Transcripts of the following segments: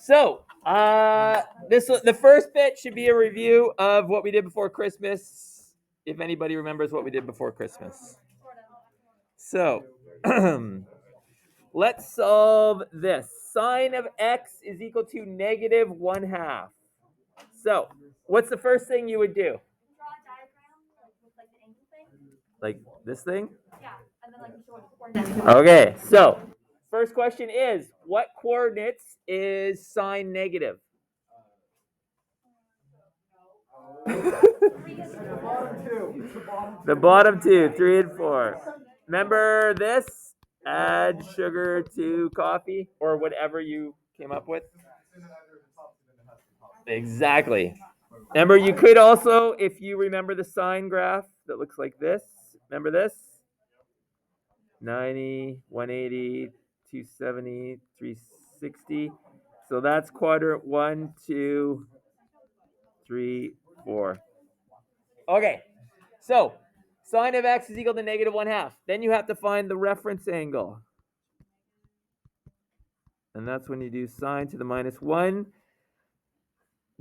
So, the first bit should be a review of what we did before Christmas, if anybody remembers what we did before Christmas. So, let's solve this. Sine of x is equal to negative 1/2. So, what's the first thing you would do? Draw a diagram, like the angle thing. Like this thing? Yeah, and then like show the coordinates. Okay, so first question is, what coordinates is sine negative? The bottom two, 3 and 4. Remember this? Add sugar to coffee or whatever you came up with. Exactly. Remember, you could also, if you remember the sine graph that looks like this, remember this? 90, 180, 270, 360. So that's quadrant 1, 2, 3, 4. Okay, so sine of x is equal to negative 1/2. Then you have to find the reference angle. And that's when you do sine to the minus 1.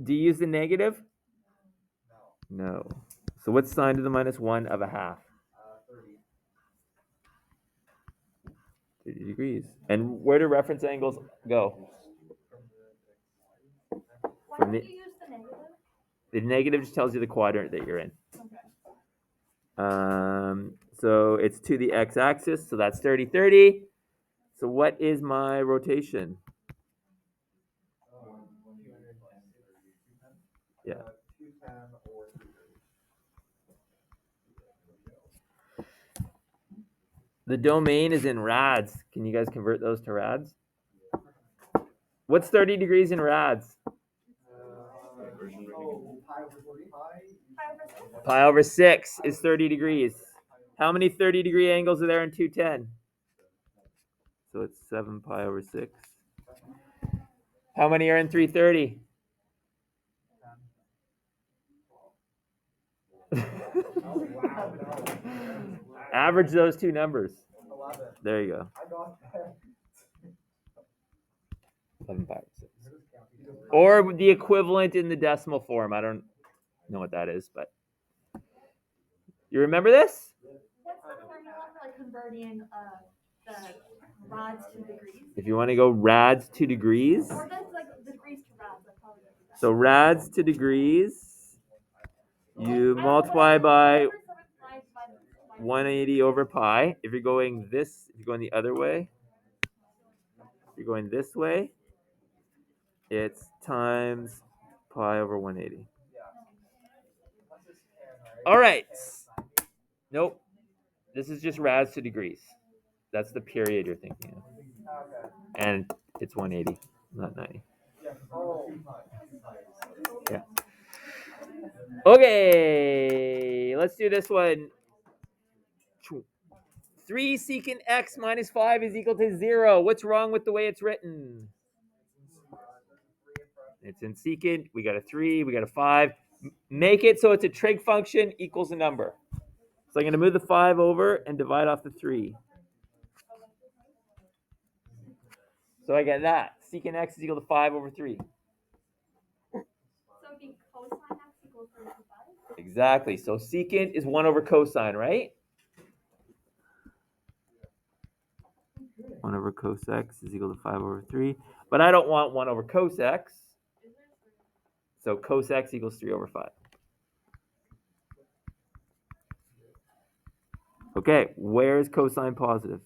Do you use the negative? No. So what's sine to the minus 1 of 1/2? 30 degrees. And where do reference angles go? Why don't you use the negative? The negative just tells you the quadrant that you're in. So it's to the x-axis, so that's 30, 30. So what is my rotation? Yeah. The domain is in rads. Can you guys convert those to rads? What's 30 degrees in rads? Pi over 6 is 30 degrees. How many 30-degree angles are there in 210? So it's 7 pi over 6. How many are in 330? Average those two numbers. There you go. 11 pi over 6. Or the equivalent in the decimal form. I don't know what that is, but you remember this? What's the formula for like converting the rods to degrees? If you want to go rads to degrees. Or that's like degrees to rods. Like probably So rads to degrees, you multiply by 180 over pi. If you're going the other way, if you're going this way, it's times pi over 180. All right. Nope. This is just rads to degrees. That's the period you're thinking of. And it's 180, not 90. Yeah. Okay, let's do this one. 3 secant x minus 5 is equal to 0. What's wrong with the way it's written? It's in secant. We got a 3. We got a 5. Make it so it's a trig function equals a number. So I'm going to move the 5 over and divide off the 3. So I get that. Secant x is equal to 5 over 3. So it'd be cosine x equals 35? Exactly. So secant is 1 over cosine, right? 1 over cos x is equal to 5 over 3. But I don't want 1 over cos x. So cos x equals 3 over 5. Okay, where is cosine positive?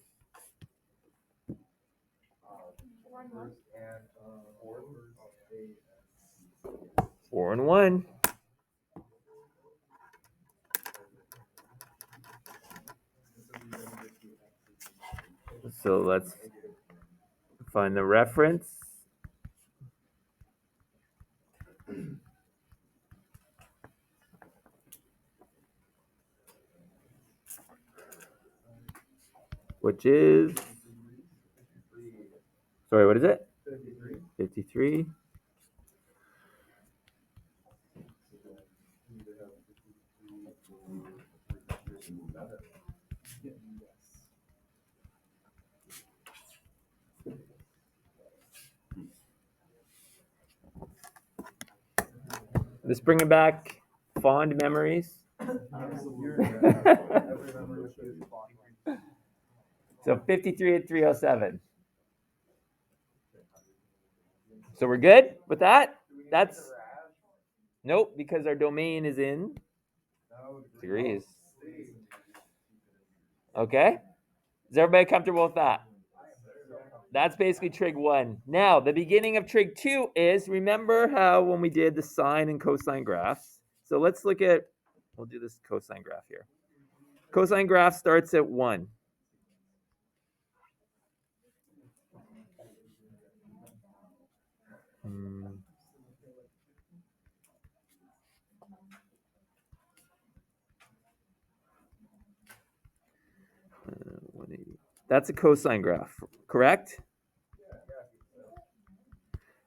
4 and 1. So let's find the reference. Which is, sorry, what is it? 53. This bringing back fond memories. So 53 and 307. So we're good with that? That's nope, because our domain is in degrees. Okay? Is everybody comfortable with that? That's basically trig 1. Now, the beginning of trig 2 is, remember how when we did the sine and cosine graphs? So let's look at, we'll do this cosine graph here. Cosine graph starts at 1. That's a cosine graph, correct?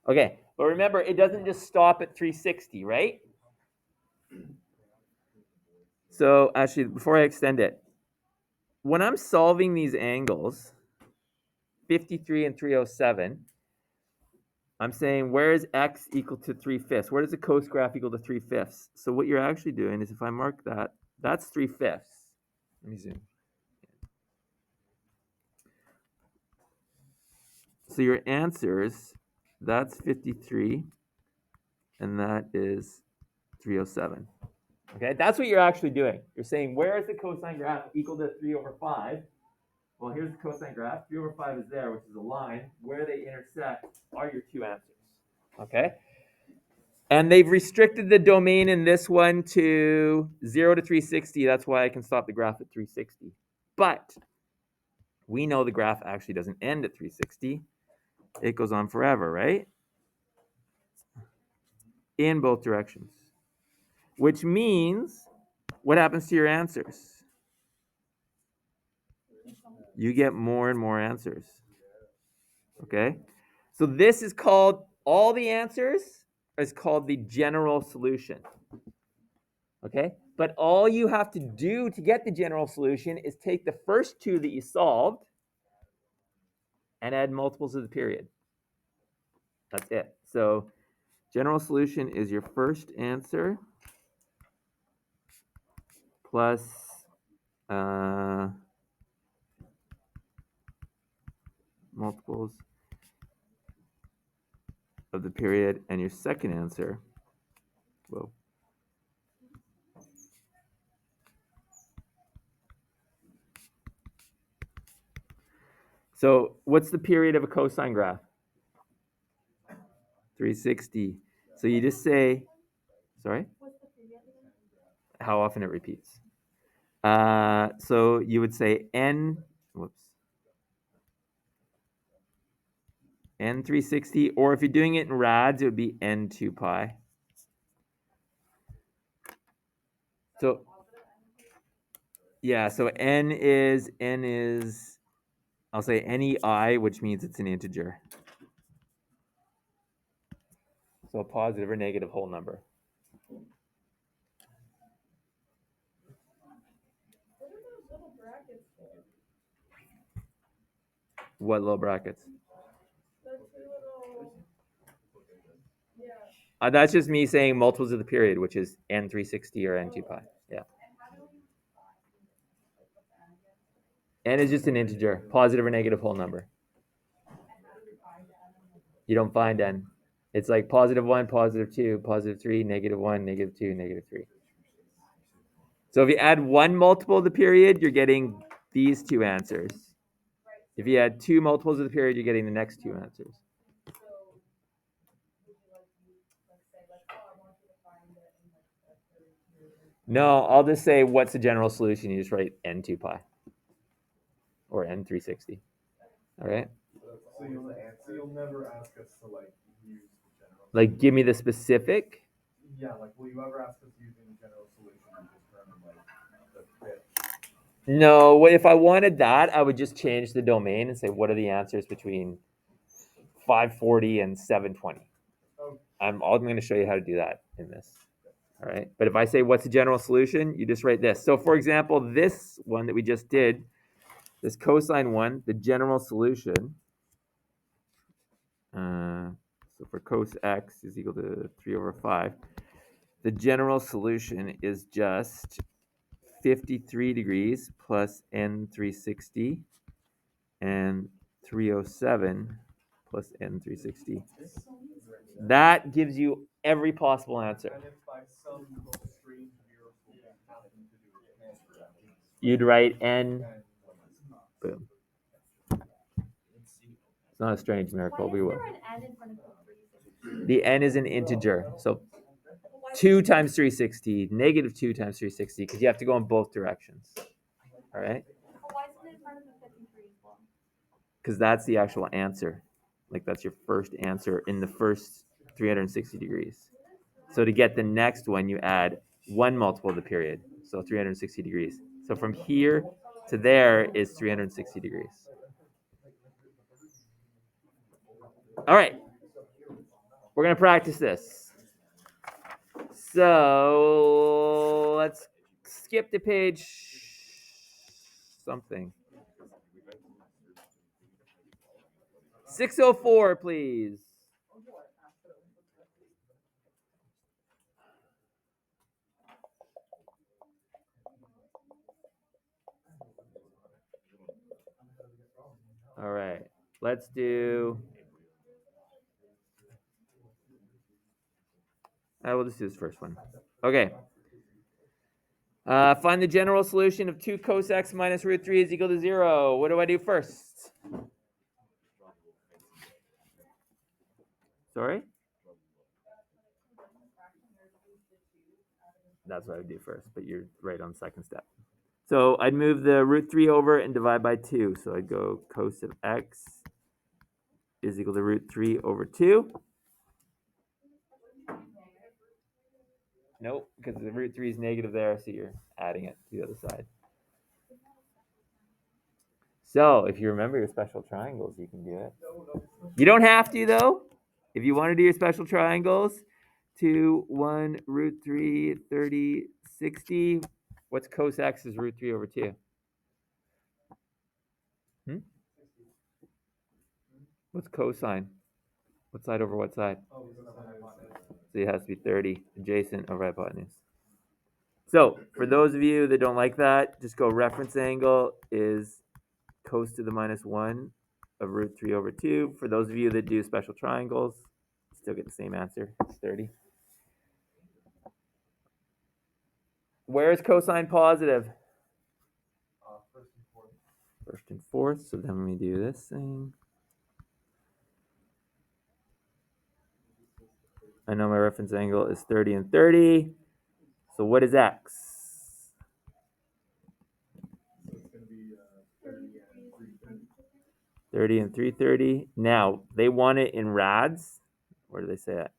Okay, but remember, it doesn't just stop at 360, right? So actually, before I extend it, when I'm solving these angles, 53 and 307, I'm saying where is x equal to 3/5? Where does the cos graph equal to 3/5? So what you're actually doing is if I mark that, that's 3/5. Let me zoom. So your answers, that's 53, and that is 307. Okay, that's what you're actually doing. You're saying where is the cosine graph equal to 3/5? Well, here's the cosine graph. 3/5 is there, which is a line. Where they intersect are your two answers. Okay? And they've restricted the domain in this one to 0 to 360. That's why I can stop the graph at 360. But we know the graph actually doesn't end at 360. It goes on forever, right? In both directions. Which means, what happens to your answers? You get more and more answers. Okay? So this is called, all the answers is called the general solution. Okay? But all you have to do to get the general solution is take the first two that you solved and add multiples of the period. That's it. So general solution is your first answer plus multiples of the period, and your second answer, whoa. So what's the period of a cosine graph? 360. So you just say, sorry? How often it repeats. So you would say n, whoops, n 360, or if you're doing it in rads, it would be n 2 pi. So yeah, so n is, I'll say NEI, which means it's an integer. So a positive or negative whole number. What little brackets? That's just me saying multiples of the period, which is n 360 or n 2 pi. Yeah. N is just an integer, positive or negative whole number. You don't find n. It's like positive 1, positive 2, positive 3, negative 1, negative 2, negative 3. So if you add one multiple of the period, you're getting these two answers. If you add two multiples of the period, you're getting the next two answers. No, I'll just say what's the general solution. You just write n 2 pi or n 360. All right. So you'll never ask us to use the general. Like, give me the specific. Yeah, will you ever ask us using the general solution to determine the fit? No, if I wanted that, I would just change the domain and say, what are the answers between 540 and 720? Okay. I'm going to show you how to do that in this. All right. But if I say, what's the general solution? You just write this. So for example, this one that we just did, this cosine one, the general solution. So for cos x is equal to 3/5. the general solution is just 53 degrees plus n 360 and 307 plus n 360. That gives you every possible answer. And if by some strange miracle you happen to do it cancer, You'd write n. Boom. It's not a strange miracle. Why We is will. there an n in front of the 360? The n is an integer. So 2 times 360, negative 2 times 360, because you have to go in both directions. All right? Why isn't it in front of the 53 as well? Because that's the actual answer. Like that's your first answer in the first 360 degrees. So to get the next one, you add one multiple of the period. So 360 degrees. So from here to there is 360 degrees. All right. We're going to practice this. So let's skip to page something. 604, please. All right. Let's do... we'll just do this first one. Okay. Find the general solution of 2 cos x minus root 3 is equal to 0. What do I do first? Sorry? That's what I would do first, but you're right on the second step. So I'd move the root 3 over and divide by 2. So I'd go cos of x is equal to root 3 over 2. Nope, because the root 3 is negative there, so you're adding it to the other side. So if you remember your special triangles, you can do it. You don't have to, though. If you want to do your special triangles, 2, 1, root 3, 30, 60. What's cos x is root 3 over 2? What's cosine? What side over what side? So it has to be 30, adjacent over hypotenuse. So for those of you that don't like that, just go reference angle is cos to the minus 1 of root 3 over 2. For those of you that do special triangles, still get the same answer. It's 30. Where is cosine positive? First and fourth. So then we do this thing. I know my reference angle is 30 and 30. So what is x? So it's going to be 30 and 330. 30 and 330. Now, they want it in rads. Where do they say it?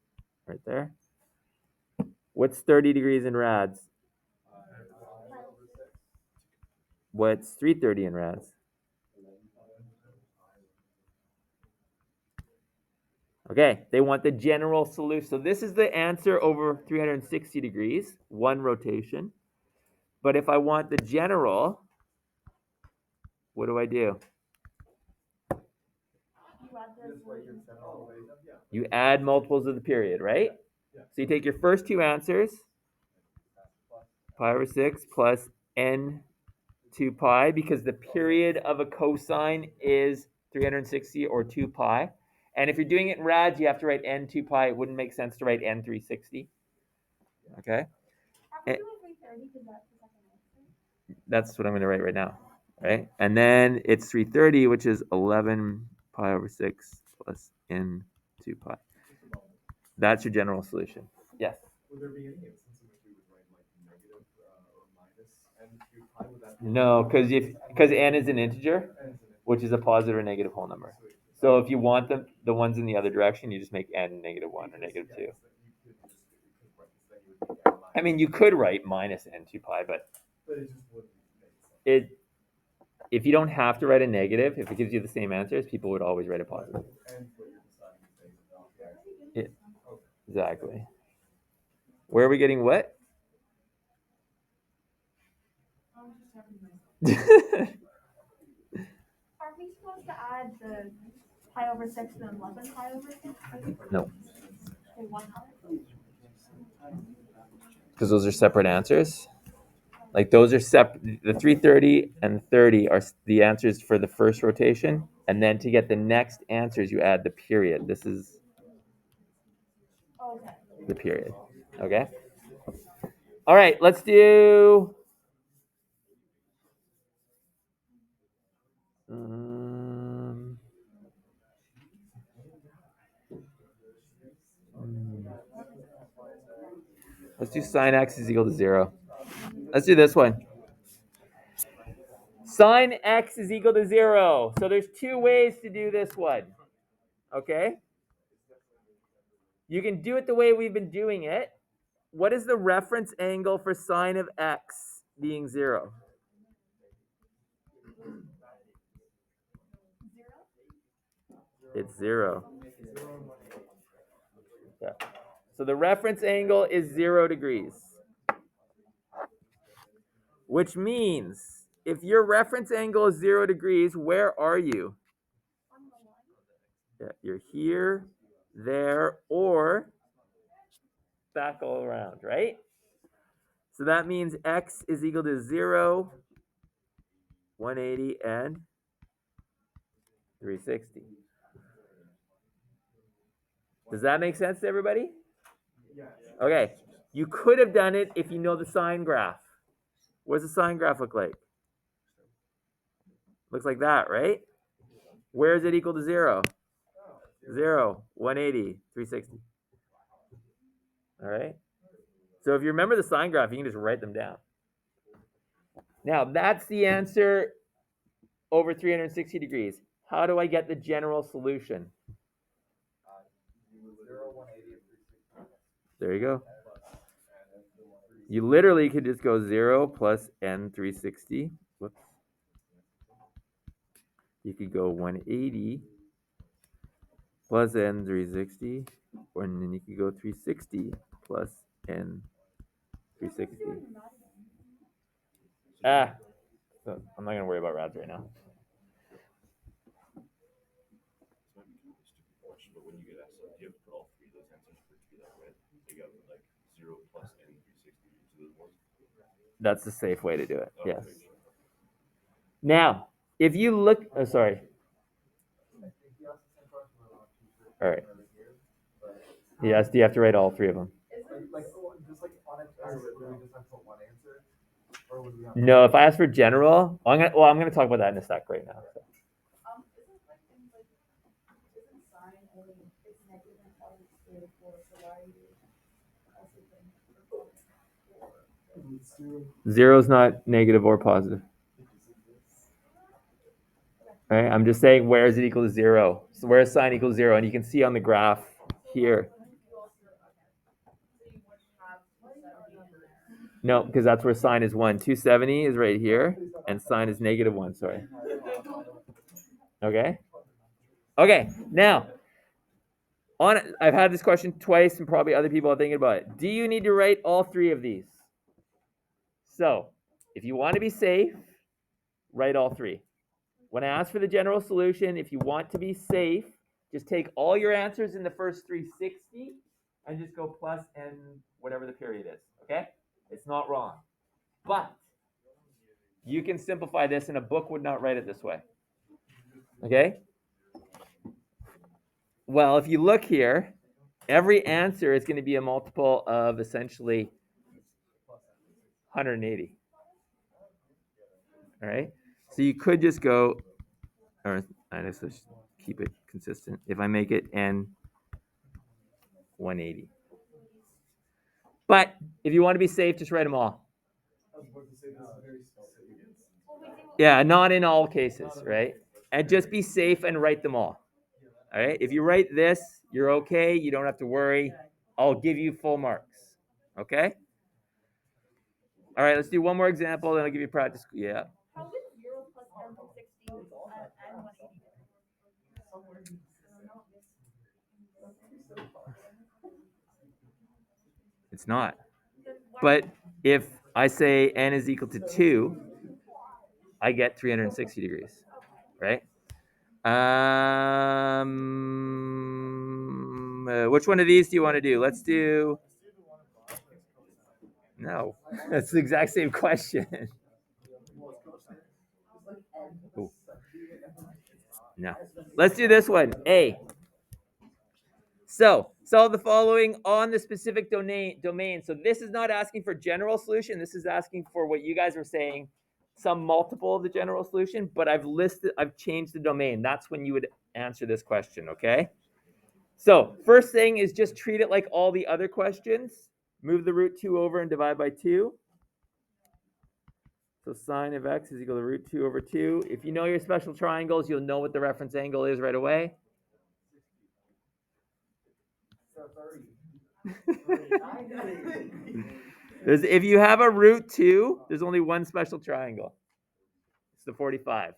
Right there. What's 30 degrees in rads? What's 330 in rads? Okay, they want the general solution. So this is the answer over 360 degrees, one rotation. But if I want the general, what do I do? You add multiples of the period, right? So you take your first two answers, pi over 6 plus n 2 pi, because the period of a cosine is 360 or 2 pi. And if you're doing it in rads, you have to write n 2 pi. It wouldn't make sense to write n 360. Okay? Are we doing 330 because that's the second answer? That's what I'm going to write right now. Right? And then it's 330, which is 11 pi over 6 plus n 2 pi. That's your general solution. Yes? Would there be any instance in which we would write like negative or minus n2 pi? Would that be No, because n is an integer, which is a positive or negative whole number. So if you want the ones in the other direction, you just make n negative 1 or negative 2. I mean, you could write minus n 2 pi, but it just wouldn't make sense. If you don't have to write a negative, if it gives you the same answers, people would always write a positive. Yeah, exactly. Where are we getting what? Are we supposed to add the pi over 6 and 11 pi over 6? No. Okay, why not? because those are separate answers. Like those are separate. The 330 and 30 are the answers for the first rotation, and then to get the next answers, you add the period. This is Okay. the period. Okay. All right. Let's do. Let's do sine x is equal to 0. Let's do this one. Sine x is equal to 0. So there's two ways to do this one. Okay? You can do it the way we've been doing it. What is the reference angle for sine of x being 0? It's 0. Yeah. So the reference angle is 0 degrees. Which means if your reference angle is 0 degrees, where are you? Yeah, you're here, there, or back all around, right? So that means x is equal to 0, 180, and 360. Does that make sense to everybody? Okay. You could have done it if you know the sine graph. What does the sine graph look like? Looks like that, right? Where is it equal to 0? 0, 180, 360. All right? So if you remember the sine graph, you can just write them down. Now, that's the answer over 360 degrees. How do I get the general solution? There you go. You literally could just go 0 plus n 360. Whoops. You could go 180 plus n 360, or then you could go 360 plus n 360. So I'm not going to worry about rods right now. But when you get asked, do you have to put all three of those answers for it to be that way? You got like 0 plus n 360 to those ones? That's the safe way to do it. Yes. Now, if you look, sorry. All right. Yes, do you have to write all three of them? No, if I ask for general, I'm gonna talk about that in a sec right now. So. Zero is not negative or positive. Right? I'm just saying where is it equal to 0? So where is sine equal to 0? And you can see on the graph here. No, because that's where sine is 1. 270 is right here, and sine is negative 1, sorry. Okay? Okay, now, I've had this question twice, and probably other people are thinking about it. Do you need to write all three of these? So, if you want to be safe, write all three. When I ask for the general solution, if you want to be safe, just take all your answers in the first 360 and just go plus n whatever the period is, okay? It's not wrong. But you can simplify this, and a book would not write it this way. Okay? Well, if you look here, every answer is going to be a multiple of essentially 180. All right? So you could just go, or I just keep it consistent. If I make it n 180. But if you want to be safe, just write them all. Yeah, not in all cases, right? And just be safe and write them all. All right? If you write this, you're okay. You don't have to worry. I'll give you full marks. Okay? All right, let's do one more example, then I'll give you practice. Yeah. How is 0 plus n 360 and 180? It's not. But if I say n is equal to 2, I get 360 degrees, right? Which one of these do you want to do? Let's do No, that's the exact same question. Ooh. No. Let's do this one. A. So, solve the following on the specific domain. So this is not asking for general solution. This is asking for what you guys were saying, some multiple of the general solution, but I've changed the domain. That's when you would answer this question, okay? So first thing is just treat it like all the other questions. Move the root 2 over and divide by 2. So sine of x is equal to root 2 over 2. If you know your special triangles, you'll know what the reference angle is right away. If you have a root 2, there's only one special triangle. It's the 45.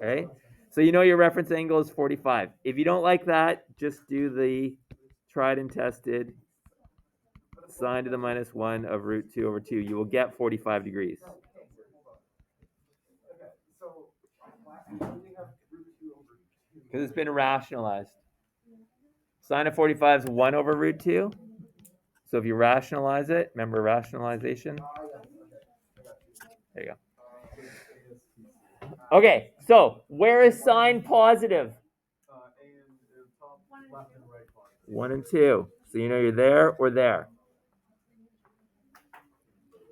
Okay? So you know your reference angle is 45. If you don't like that, just do the tried and tested sine to the minus 1 of root 2 over 2. You will get 45 degrees. Because it's been rationalized. Sine of 45 is 1 over root 2. So if you rationalize it, remember rationalization? There you go. Okay, so where is sine positive? 1 and 2. So you know you're there or there.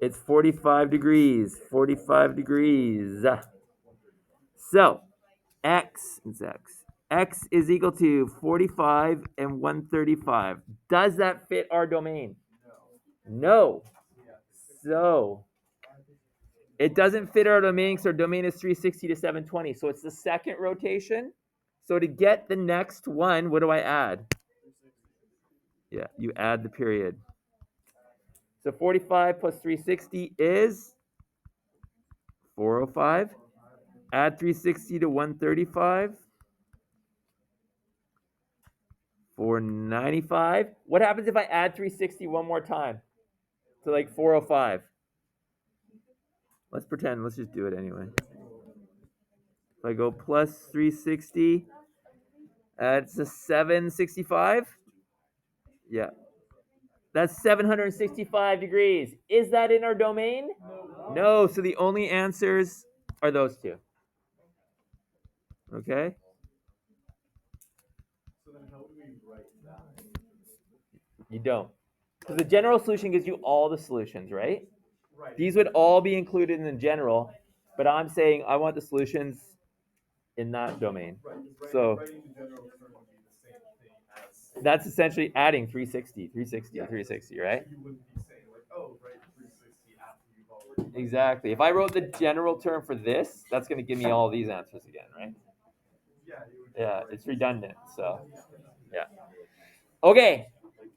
It's 45 degrees. 45 degrees. So x is equal to 45 and 135. Does that fit our domain? No. So it doesn't fit our domain because our domain is 360 to 720. So it's the second rotation. So to get the next one, what do I add? Yeah, you add the period. So 45 plus 360 is 405. Add 360 to 135. 495. What happens if I add 360 one more time to like 405? Let's pretend. Let's just do it anyway. If I go plus 360, it's a 765. Yeah. That's 765 degrees. Is that in our domain? No. So the only answers are those two. Okay? So then how would we write that? You don't. Because the general solution gives you all the solutions, right? Right. These would all be included in the general, but I'm saying I want the solutions in that domain. Right. So Writing the general term would be the same thing as. that's essentially adding 360, 360, Yeah. 360, right? You wouldn't be saying like, oh, write 360 after you've already. Exactly. If I wrote the general term for this, that's going to give me all these answers again, right? Yeah. You would Yeah, it's redundant. So, yeah. Okay.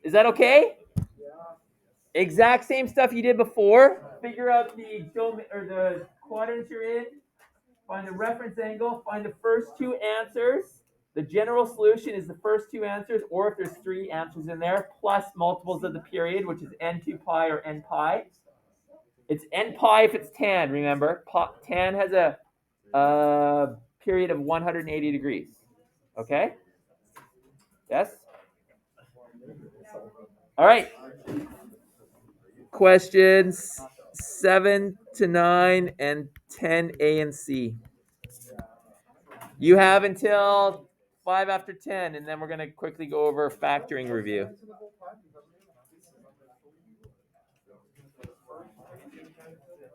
Is that okay? Exact same stuff you did before. Figure out the domain or the quadrants you're in. Find the reference angle. Find the first two answers. The general solution is the first two answers, or if there's three answers in there, plus multiples of the period, which is n2 pi or n pi. It's n pi if it's tan, remember. Tan has a period of 180 degrees. Okay? Yes? All right. Questions 7 to 9 and 10 A and C. You have until 5 after 10, and then we're going to quickly go over factoring review.